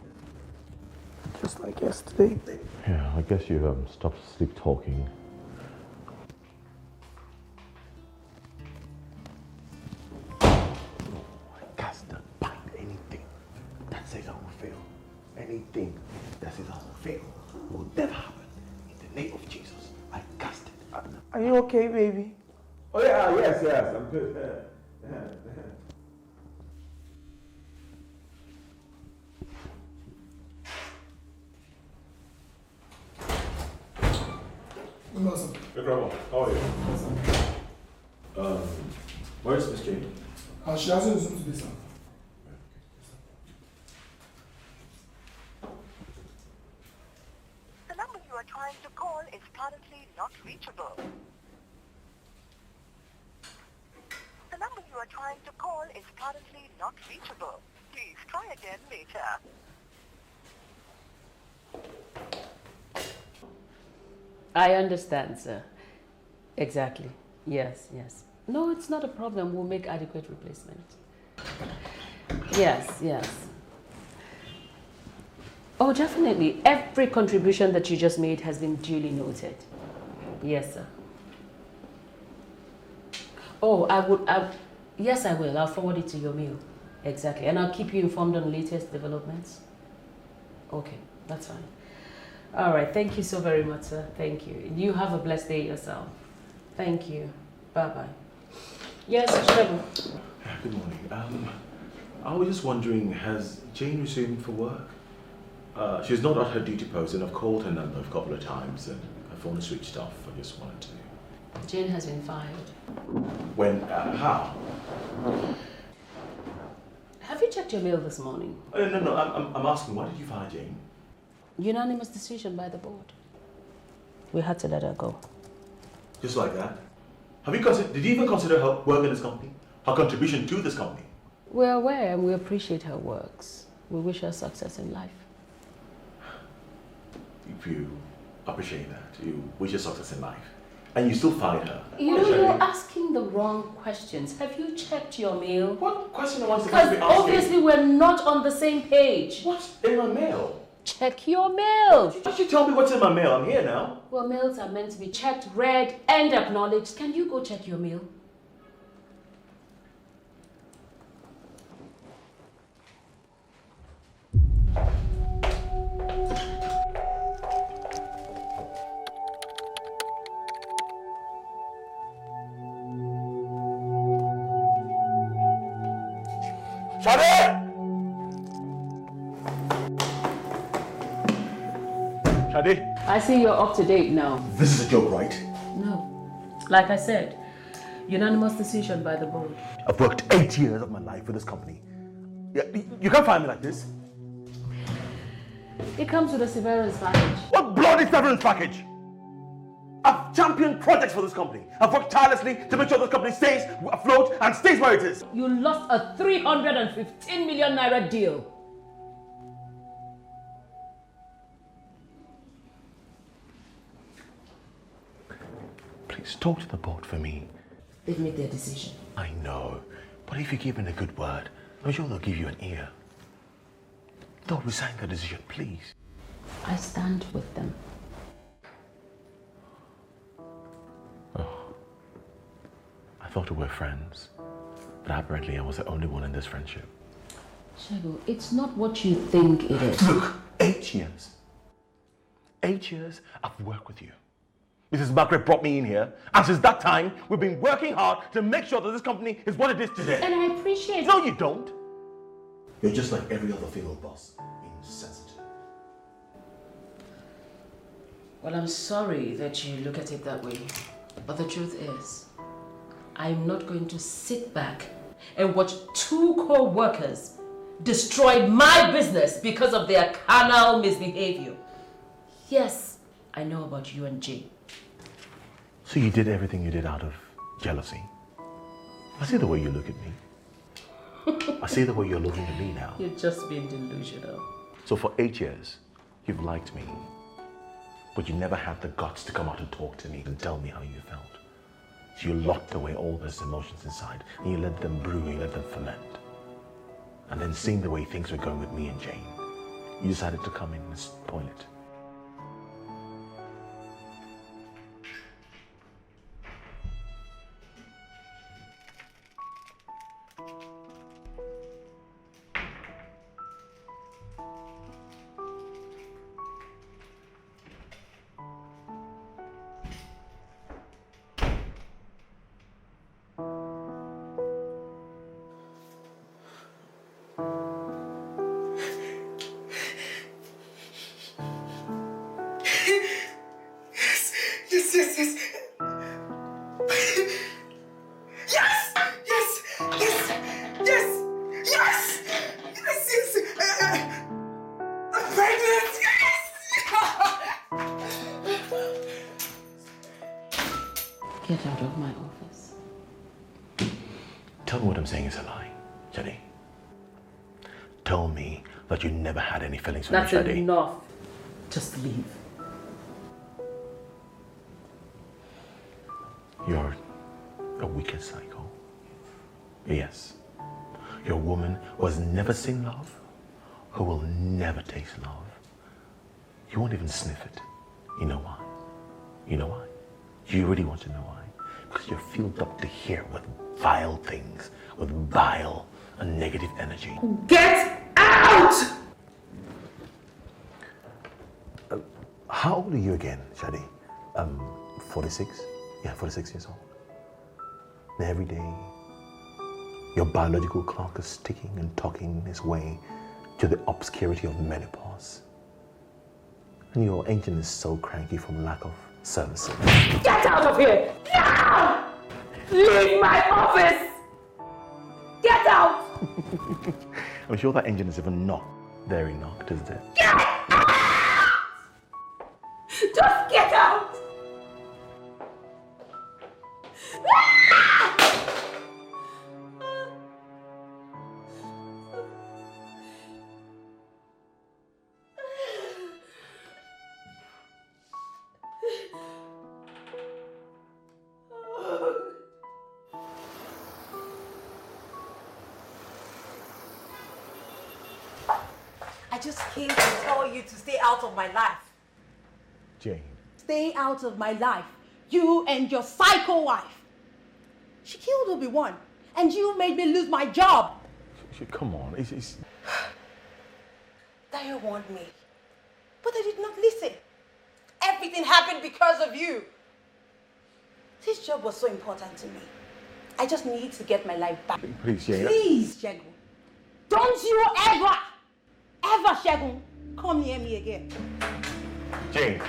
Just like yesterday. Yeah, I guess you stopped sleep talking. I cast and bind anything that says I will fail. Anything that says I will fail will never happen. In the name of Jesus, I cast it. Are you okay, baby? Oh yeah, yes, I'm good. Awesome. Hey, Grandma, how are you? Where's Miss Jane? She hasn't resumed today, sir. The number you are trying to call is currently not reachable. The number you are trying to call is currently not reachable. Please try again later. I understand, sir. Exactly. Yes. No, it's not a problem. We'll make adequate replacement. Yes. Oh, definitely. Every contribution that you just made has been duly noted. Yes, sir. Oh, yes, I will. I'll forward it to your mail. Exactly. And I'll keep you informed on latest developments. Okay, that's fine. All right. Thank you so very much, sir. Thank you. You have a blessed day yourself. Thank you. Bye-bye. Yes, Shego. Good morning. I was just wondering, has Jane resumed for work? She's not at her duty post, and I've called her number a couple of times, and her phone is switched off. I just wanted to... Jane has been fired. When? How? Have you checked your mail this morning? No. I'm asking, why did you fire Jane? Unanimous decision by the board. We had to let her go. Just like that? Did you even consider her work in this company? Her contribution to this company? We're aware and we appreciate her works. We wish her success in life. If you appreciate that. You wish her success in life. And you still find her. You know, you're asking the wrong questions. Have you checked your mail? What question am I supposed to be asking? Because obviously we're not on the same page. What's in my mail? Check your mail. Why should you tell me what's in my mail? I'm here now. Well, mails are meant to be checked, read, and acknowledged. Can you go check your mail? Shade! Shade? I see you're up to date now. This is a joke, right? No. Like I said, unanimous decision by the board. I've worked 8 years of my life for this company. Yeah, you can't find me like this. It comes with a severance package. What bloody severance package? I've championed projects for this company. I've worked tirelessly to make sure this company stays afloat and stays where it is. You lost a 315 million naira deal. Please talk to the board for me. They've made their decision. I know, but if you give them a good word, I'm sure they'll give you an ear. Don't resign their decision, please. I stand with them. I thought we were friends, but apparently I was the only one in this friendship. Shego, it's not what you think it is. Look, 8 years. 8 years I've worked with you. Mrs. Margaret brought me in here, and since that time, we've been working hard to make sure that this company is what it is today. And I appreciate... No, you don't. You're just like every other female boss, insensitive. Well, I'm sorry that you look at it that way, but the truth is, I'm not going to sit back and watch 2 co-workers destroy my business because of their carnal misbehavior. Yes, I know about you and Jay. So you did everything you did out of jealousy? I see the way you look at me. I see the way you're looking at me now. You're just being delusional. So for 8 years, you've liked me, but you never had the guts to come out and talk to me and tell me how you felt. So you locked away all those emotions inside, and you let them brew, you let them ferment. And then seeing the way things were going with me and Jane, you decided to come in and spoil it. Get out of my office. Tell me what I'm saying is a lie, Shade. Tell me that you never had any feelings for me, Shade. That's enough. Just leave. You're a wicked psycho. Yes. You're a woman who has never seen love, who will never taste love. You won't even sniff it. You know why? You know why? You really want to know why? Because you're filled up to here with vile things, with vile and negative energy. Get out! How old are you again, Shade? 46? Yeah, 46 years old. And every day, your biological clock is ticking and talking its way to the obscurity of menopause. And your engine is so cranky from lack of servicing. Get out of here! Now! Leave my office! Get out! I'm sure that engine is even not very knocked, isn't it? Get out! Just get out! just came to tell you to stay out of my life. Jane. Stay out of my life. You and your psycho wife. She killed Obi-Wan, and you made me lose my job. Come on, it's... Dayo warned me, but I did not listen. Everything happened because of you. This job was so important to me. I just need to get my life back. Please, Jane. Please, Shegun. Don't you ever, Shegun, come near me again. Jane.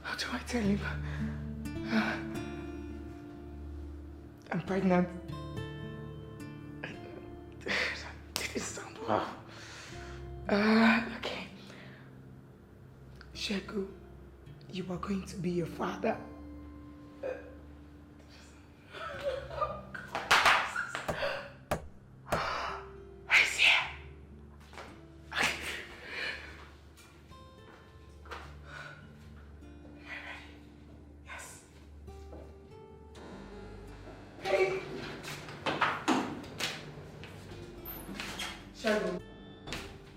How do I tell him? I'm pregnant. This sound well. Okay. Shegun, you are going to be your father.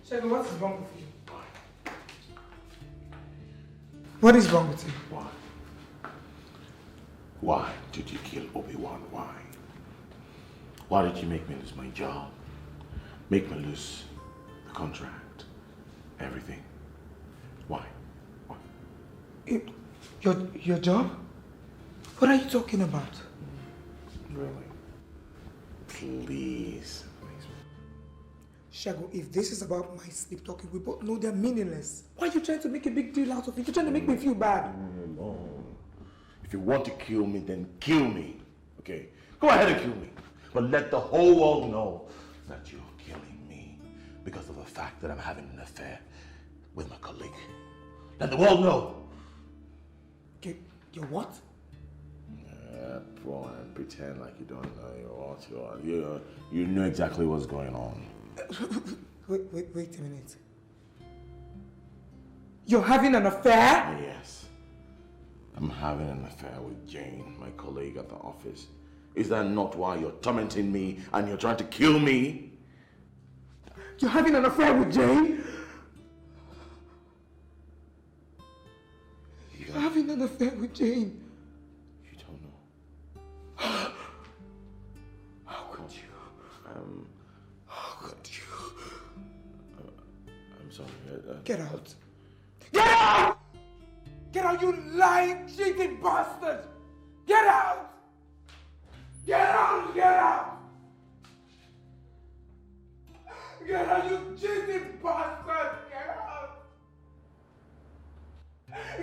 Shegun, what is wrong with you? What is wrong with you? Why? Why did you kill Obi-Wan? Why? Why did you make me lose my job? Make me lose the contract? Everything? Why? Why? Your job? What are you talking about? Really? Please. Shegun, if this is about my sleep talking, we both know they're meaningless. Why are you trying to make a big deal out of it? You're trying to make me feel bad. No. If you want to kill me, then kill me. Okay? Go ahead and kill me. But let the whole world know that you're killing me because of the fact that I'm having an affair with my colleague. Let the world know. Okay, you're what? Bro, and pretend like you don't know you're what you know exactly what's going on. Wait a minute. You're having an affair? Yes. I'm having an affair with Jane, my colleague at the office. Is that not why you're tormenting me and you're trying to kill me? You're having an affair with Jane? You're having an affair with Jane? You don't know. How could you? How could you? I'm sorry. Get out! Get out! Get out, you lying, cheating bastard! Get out! Get out! Get out! Get out, you cheating bastard! Get out!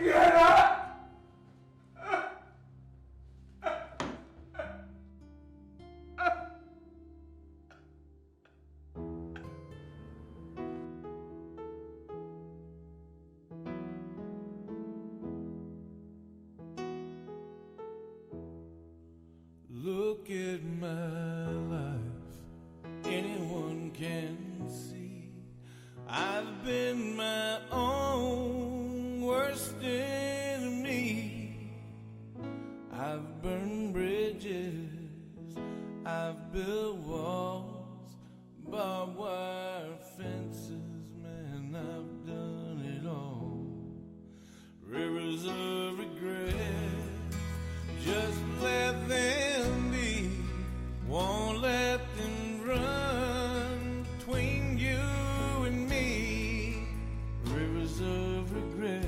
Get out! Look at my life, anyone can see. I've been my own worst enemy. I've burned bridges, I've built walls, barbed wire fences, man, I've done it all. Rivers of regret, just let them be, won't let them run between you and me. Rivers of regret,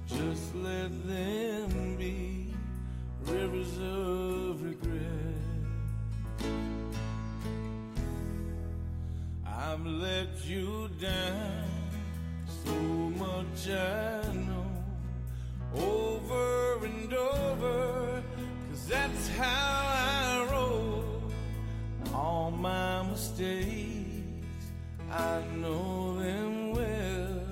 just let them be, rivers of regret. I've let you down, so much I know, over and over, 'cause that's how I roll. All my mistakes, I know them well,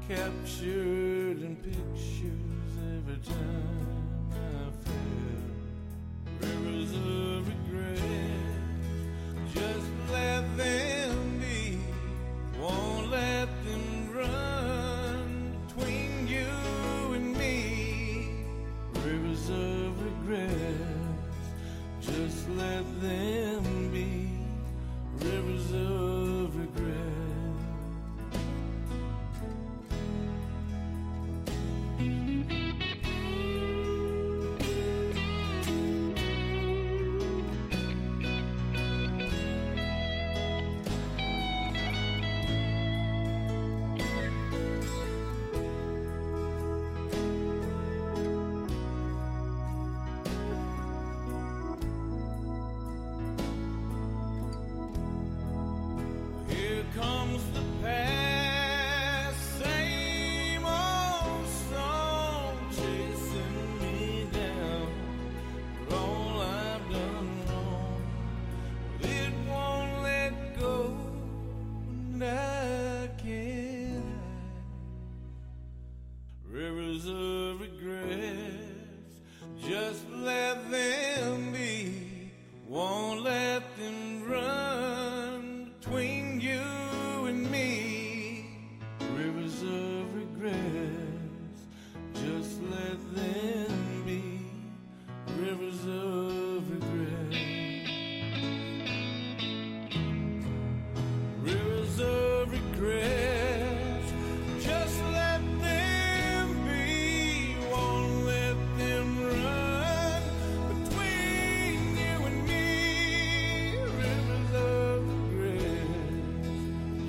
captured in pictures every time I fail. Rivers of regret, just let them be, won't let them run between you and me. Rivers of regret, just let can hide. Rivers of regrets, just let them be. Won't let them run between you and me. Rivers of regrets, just let them be. Rivers of regrets. Rivers of regrets, just let them be. Won't let them run between you and me. Rivers of regrets,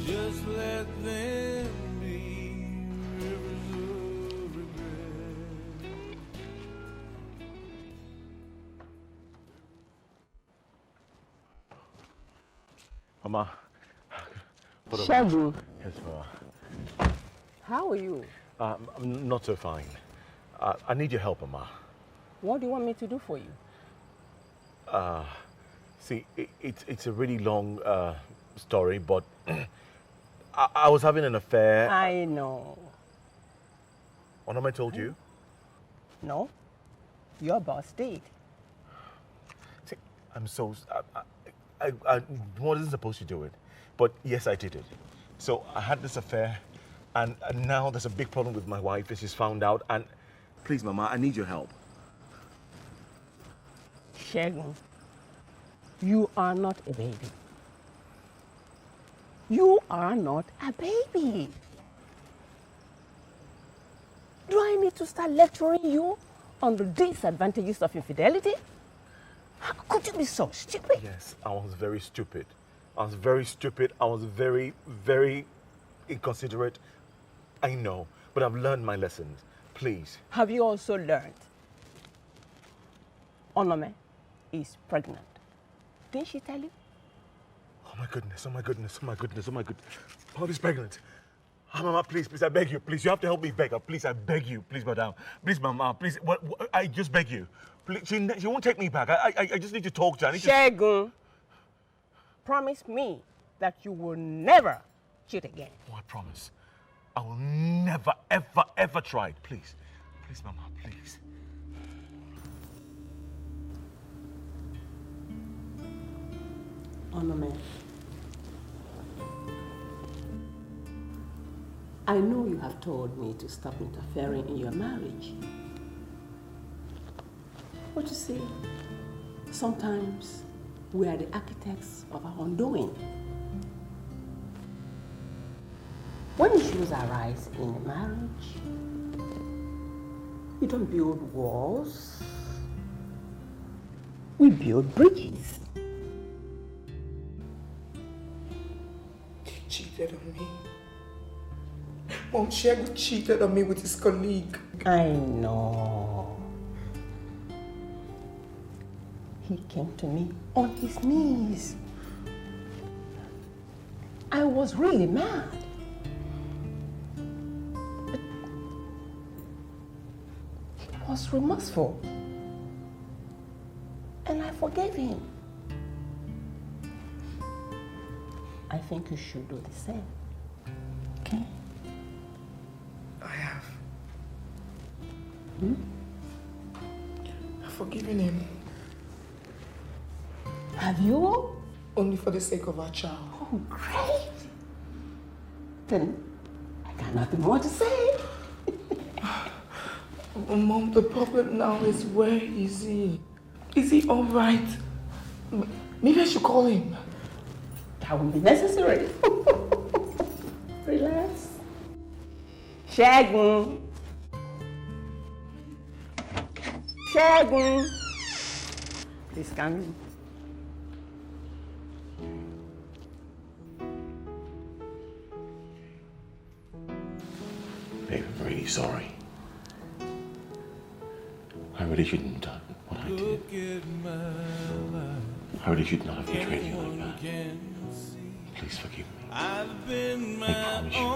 just let them be. Rivers of regrets. Mama. Shagu, Yes, Mama. how are you? I'm not so fine. I need your help, Mama. What do you want me to do for you? See, it's a really long story, but I was having an affair. I know. Onome told you? No, your boss did. See, I'm so... I wasn't supposed to do it, but yes, I did it. So I had this affair, and now there's a big problem with my wife that she's found out, and please, Mama, I need your help. Shagun, you are not a baby. You are not a baby. Do I need to start lecturing you on the disadvantages of infidelity? How could you be so stupid? Yes, I was very stupid. I was very stupid. I was very, very inconsiderate. I know, but I've learned my lessons. Please. Have you also learned Onome is pregnant? Didn't she tell you? Oh my goodness, oh my goodness, oh my goodness, oh my goodness. Mama's pregnant. Oh, Mama, please, I beg you. Please, you have to help me beg her. Please, I beg you. Please, madam. Please, Mama, please. I just beg you. Please, she won't take me back. I just need to talk to her. Shagun, promise me that you will never cheat again. Oh, I promise. I will never, ever, ever try it. Please. Please, Mama, please. Onome, I know you have told me to stop interfering in your marriage. But you see, sometimes we are the architects of our undoing. When issues arise in a marriage, we don't build walls, we build bridges. He cheated on me. Mom, Shagun cheated on me with his colleague. I know. He came to me on his knees. I was really mad. But he was remorseful. And I forgave him. I think you should do the same. Okay? I have. Hmm? I've forgiven him. Have you? Only for the sake of our child. Oh, great. Then I got nothing more to say. Mom, the problem now is, where is he? Is he all right? Maybe I should call him. That won't be necessary. Relax. Shagun. Shagun. Please come in. Babe, I'm really sorry. I really shouldn't have done what I did. I really should not have betrayed you like that. Please forgive me. I promise you,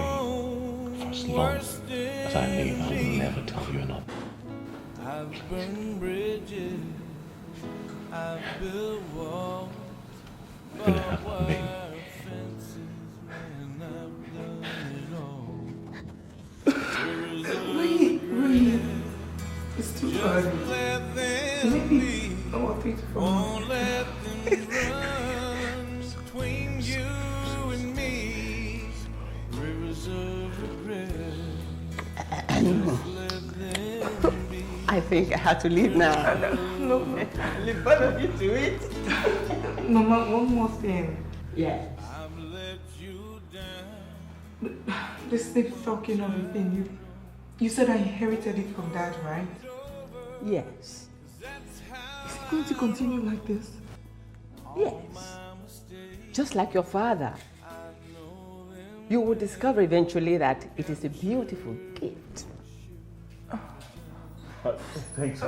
babe, for as long as I live, I will never tell you another. I've burned bridges, I've built walls. You're gonna have one, babe. Fences, man, I've done Maybe about 3 to 4 months. Won't let them run between you and me. Rivers of regret. Just let them be. I think I have to leave now. No. Leave both of you to it. Mama, one more thing. Yeah. I've let you down. This sleep talking everything, you said I inherited it from Dad, right? Yes. Is it going to continue like this? Yes. Just like your father. You will discover eventually that it is a beautiful gift. Thanks,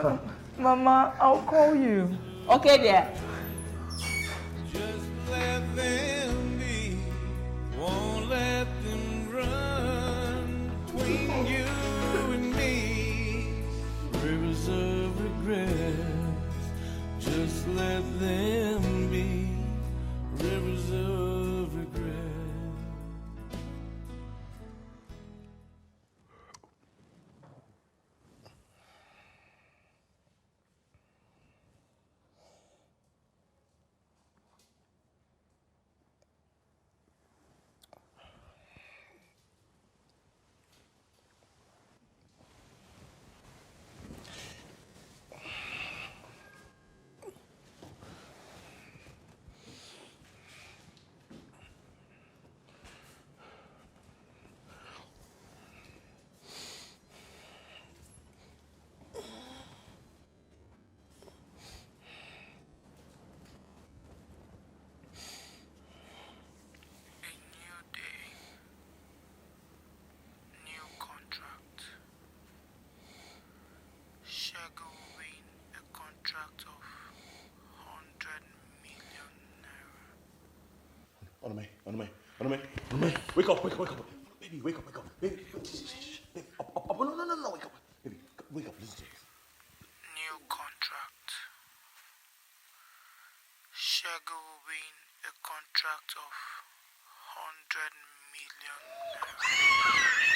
Mama, I'll call you. Okay, dear. Just let them be. Won't let them run between you and me. Rivers of regret. Just let them be. Rivers of regret. Ademoye, wake up. Baby, wake up. Baby, baby, up. No, wake up. Baby, wake up, listen to this. New contract. Shego will win a contract of 100 million naira.